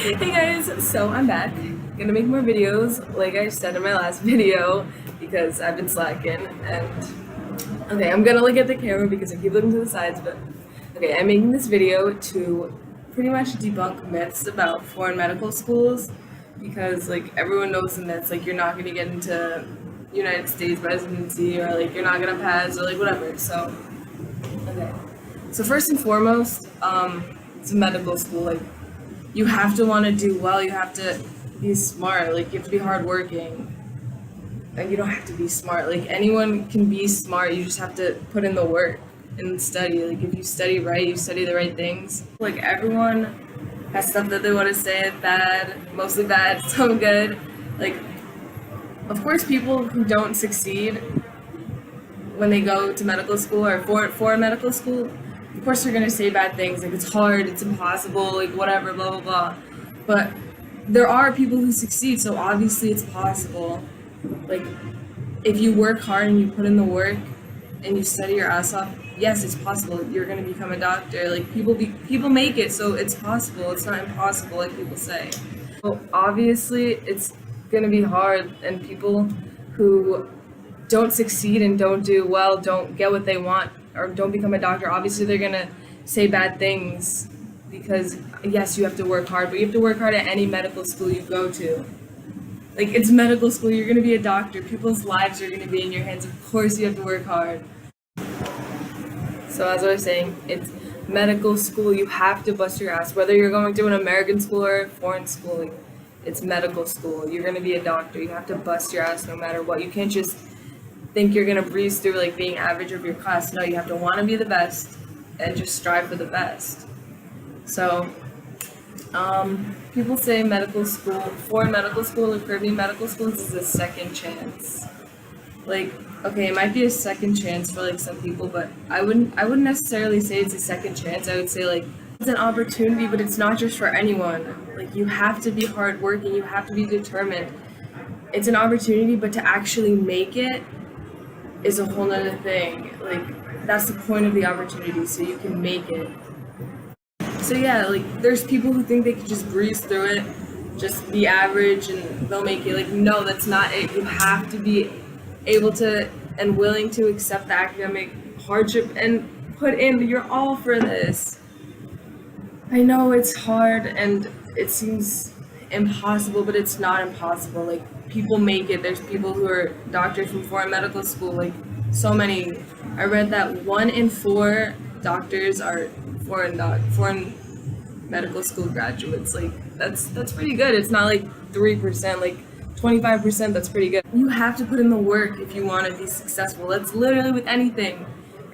Hey guys, so I'm back. Gonna make more videos, like I said in my last video, because I've been slacking. And okay, I'm gonna look at the camera because I keep looking to the sides. But okay, I'm making this video to pretty much debunk myths about foreign medical schools, because like everyone knows the myths, like you're not gonna get into United States residency, or like you're not gonna pass, or like whatever. So okay, so first and foremost, it's a medical school. Like you have to want to do well. You have to be smart. Like you have to be hardworking. And you don't have to be smart. Like anyone can be smart. You just have to put in the work and study. Like if you study right, you study the right things. Like everyone has stuff that they want to say bad, mostly bad, some good. Like of course, people who don't succeed when they go to medical school or for medical school, of course they're gonna say bad things, like it's hard, it's impossible, like whatever, blah blah blah. But there are people who succeed, so obviously it's possible. Like if you work hard and you put in the work and you study your ass off, yes, it's possible. You're gonna become a doctor. Like people make it, so it's possible. It's not impossible like people say. Well, obviously it's gonna be hard, and people who don't succeed and don't do well, don't get what they want, or don't become a doctor, obviously they're gonna say bad things, because yes, you have to work hard, but you have to work hard at any medical school you go to. Like it's medical school, you're gonna be a doctor, people's lives are gonna be in your hands, of course you have to work hard. So as I was saying, it's medical school, you have to bust your ass, whether you're going to an American school or a foreign school. Like, it's medical school, you're gonna be a doctor, you have to bust your ass no matter what. You can't just think you're gonna breeze through like being average of your class. No, you have to want to be the best and just strive for the best. So people say medical school, foreign medical school or Caribbean medical schools is a second chance. Like okay, it might be a second chance for like some people, but I wouldn't necessarily say it's a second chance. I would say like it's an opportunity, but it's not just for anyone. Like you have to be hardworking, you have to be determined. It's an opportunity, but to actually make it is a whole nother thing. Like that's the point of the opportunity, so you can make it. So yeah, like there's people who think they could just breeze through it, just be average and they'll make it. Like no, that's not it. You have to be able to and willing to accept the academic hardship and put in your all for this. I know it's hard and it seems impossible, but it's not impossible. Like people make it. There's people who are doctors from foreign medical school, like so many. I read that 1 in 4 doctors are foreign medical school graduates. Like that's pretty good. It's not like 3%, like 25%. That's pretty good. You have to put in the work if you want to be successful. That's literally with anything.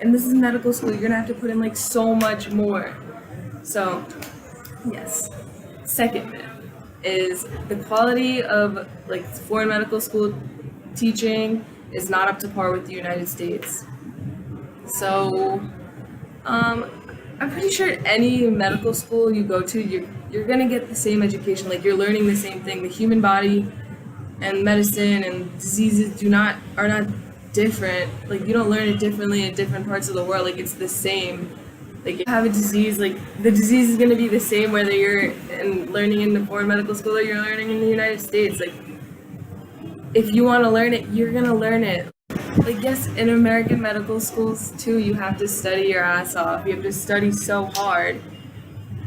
And this is medical school. You're gonna have to put in like so much more. So yes. Second myth is the quality of like foreign medical school teaching is not up to par with the United States. So I'm pretty sure any medical school you go to, you're gonna get the same education. Like you're learning the same thing. The human body and medicine and diseases are not different. Like you don't learn it differently in different parts of the world. Like it's the same. Like if you have a disease, like the disease is gonna be the same whether you're learning in the foreign medical school or you're learning in the United States. Like if you want to learn it, you're gonna learn it. Like yes, in American medical schools too, you have to study your ass off. You have to study so hard.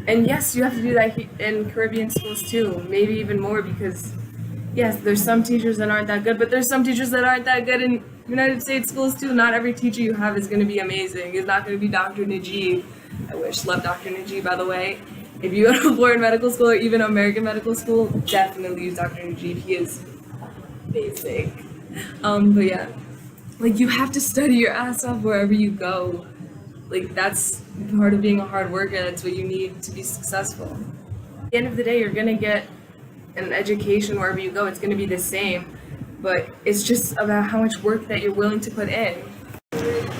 And yes, you have to do that in Caribbean schools too, maybe even more, because yes, there's some teachers that aren't that good, but there's some teachers that aren't that good in United States schools too. Not every teacher you have is going to be amazing. It's not going to be Dr. Najib. I love Dr. Najib, by the way. If you go to a foreign medical school or even American medical school, definitely use Dr. Najib. He is basic. But yeah, like you have to study your ass off wherever you go. Like that's part of being a hard worker. That's what you need to be successful. At the end of the day, you're gonna get an education wherever you go. It's gonna be the same, but it's just about how much work that you're willing to put in.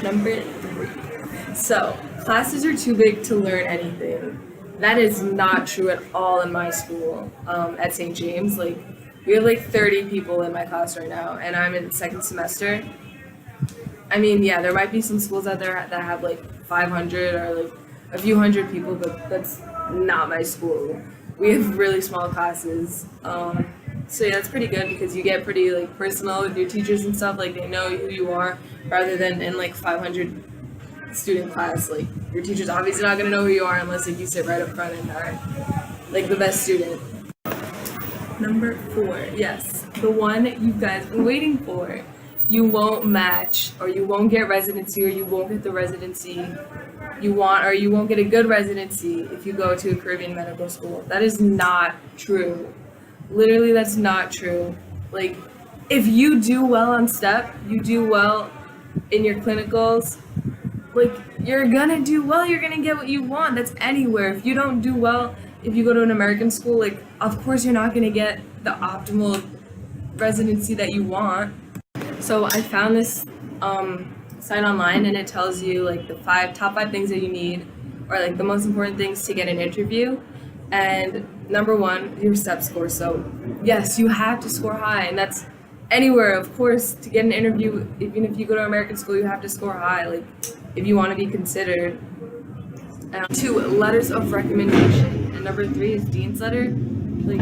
Number 3. So classes are too big to learn anything. That is not true at all in my school. At St. James, like we have like 30 people in my class right now, and I'm in 2nd semester. I mean, yeah, there might be some schools out there that have like 500 or like a few hundred people, but that's not my school. we have really small classes. So yeah, that's pretty good because you get pretty like personal with your teachers and stuff. Like they know who you are rather than in like 500 student class. Like your teacher's obviously not gonna know who you are unless like you sit right up front and are like the best student. Number 4, yes, the one you guys been waiting for. You won't match, or you won't get residency, or you won't get the residency you want, or you won't get a good residency if you go to a Caribbean medical school. That is not true. Literally, that's not true. Like, if you do well on STEP, you do well in your clinicals, like, you're gonna do well, you're gonna get what you want. That's anywhere. If you don't do well, if you go to an American school, like, of course you're not gonna get the optimal residency that you want. So I found this site online, and it tells you like the top five things that you need, or like the most important things to get an interview. And number 1, your STEP score. So yes, you have to score high, and that's anywhere, of course, to get an interview. Even if you go to American school, you have to score high, like if you want to be considered. 2, letters of recommendation, and number 3 is dean's letter. Like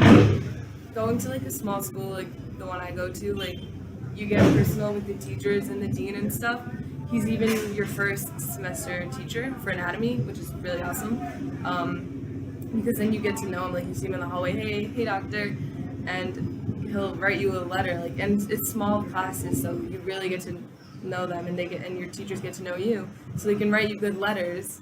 going to like a small school like the one I go to, like you get personal with the teachers and the dean and stuff. He's even your first semester teacher for anatomy, which is really awesome. Because then you get to know him, like you see him in the hallway, hey doctor, and he'll write you a letter, like, and it's small classes, so you really get to know them, and your teachers get to know you, so they can write you good letters.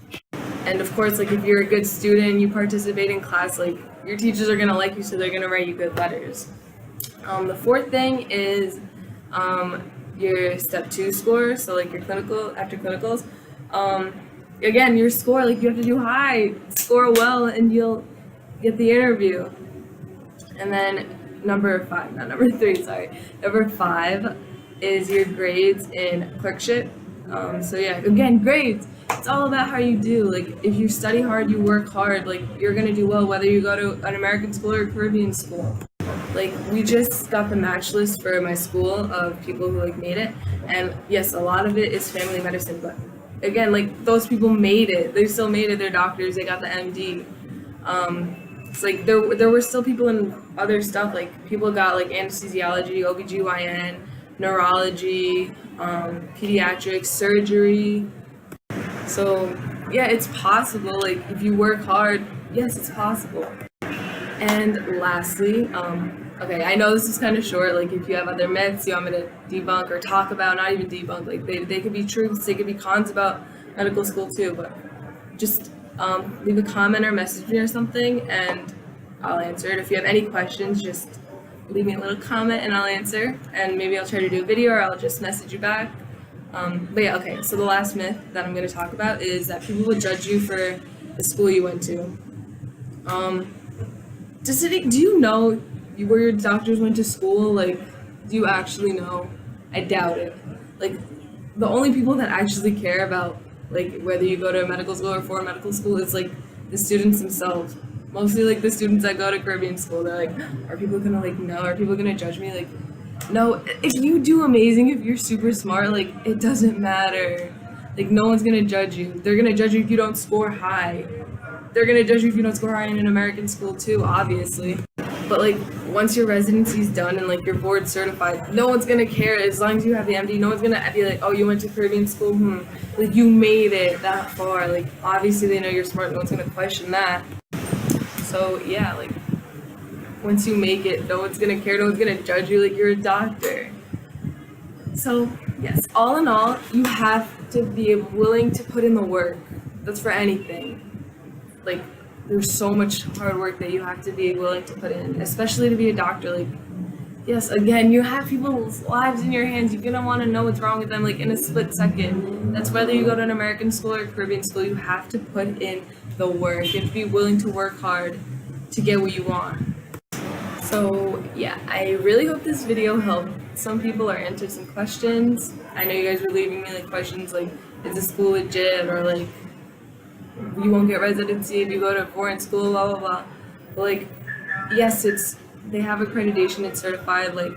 And of course, like if you're a good student, you participate in class, like your teachers are gonna like you, so they're gonna write you good letters. The 4th thing is your step 2 score, so like your after clinicals. Again, your score, like you have to do high, score well, and you'll get the interview. And then number 5 is your grades in clerkship. So yeah, again, grades. It's all about how you do. Like if you study hard, you work hard, like you're gonna do well whether you go to an American school or a Caribbean school. Like we just got the match list for my school of people who like made it, and yes, a lot of it is family medicine, but again, like those people made it. They still made it. They're doctors. They got the MD. It's like there were still people in other stuff. Like people got like anesthesiology, OBGYN, neurology, pediatrics, surgery. So yeah, it's possible. Like if you work hard, yes, it's possible. And lastly, okay, I know this is kind of short, like if you have other myths you want me to debunk or talk about, not even debunk, like they could be truths, they could be cons about medical school too, but just leave a comment or message me or something and I'll answer it. If you have any questions, just leave me a little comment and I'll answer, and maybe I'll try to do a video or I'll just message you back. But yeah, okay, so the last myth that I'm going to talk about is that people will judge you for the school you went to. Do you know where your doctors went to school? Like, do you actually know? I doubt it. Like, the only people that actually care about, like, whether you go to a medical school or for a medical school is, like, the students themselves. Mostly, like, the students that go to Caribbean school, they're like, are people gonna, like, know? Are people gonna judge me? Like, no, if you do amazing, if you're super smart, like, it doesn't matter. Like, no one's gonna judge you. They're gonna judge you if you don't score high. They're gonna judge you if you don't score high in an American school too, obviously. But like once your residency's done and like you're board certified, no one's gonna care as long as you have the MD. No one's gonna be like, oh, you went to Caribbean school, like you made it that far. Like obviously they know you're smart. No one's gonna question that. So yeah, like once you make it, no one's gonna care. No one's gonna judge you like you're a doctor. So yes, all in all, you have to be willing to put in the work. That's for anything. Like, there's so much hard work that you have to be willing to put in, especially to be a doctor. Like, yes, again, you have people's lives in your hands. You're gonna want to know what's wrong with them, like, in a split second. That's whether you go to an American school or a Caribbean school, you have to put in the work. You have to be willing to work hard to get what you want. So, yeah, I really hope this video helped some people or answered some questions. I know you guys were leaving me, like, questions like, is the school legit, or, like, you won't get residency if you go to a foreign school, blah blah blah. But like, yes, they have accreditation, it's certified. Like,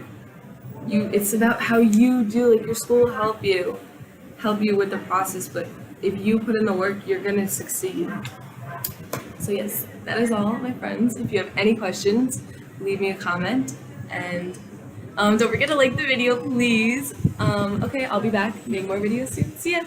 it's about how you do. Like your school will help you with the process. But if you put in the work, you're gonna succeed. So yes, that is all, my friends. If you have any questions, leave me a comment, and don't forget to like the video, please. Okay, I'll be back doing more videos soon. See ya.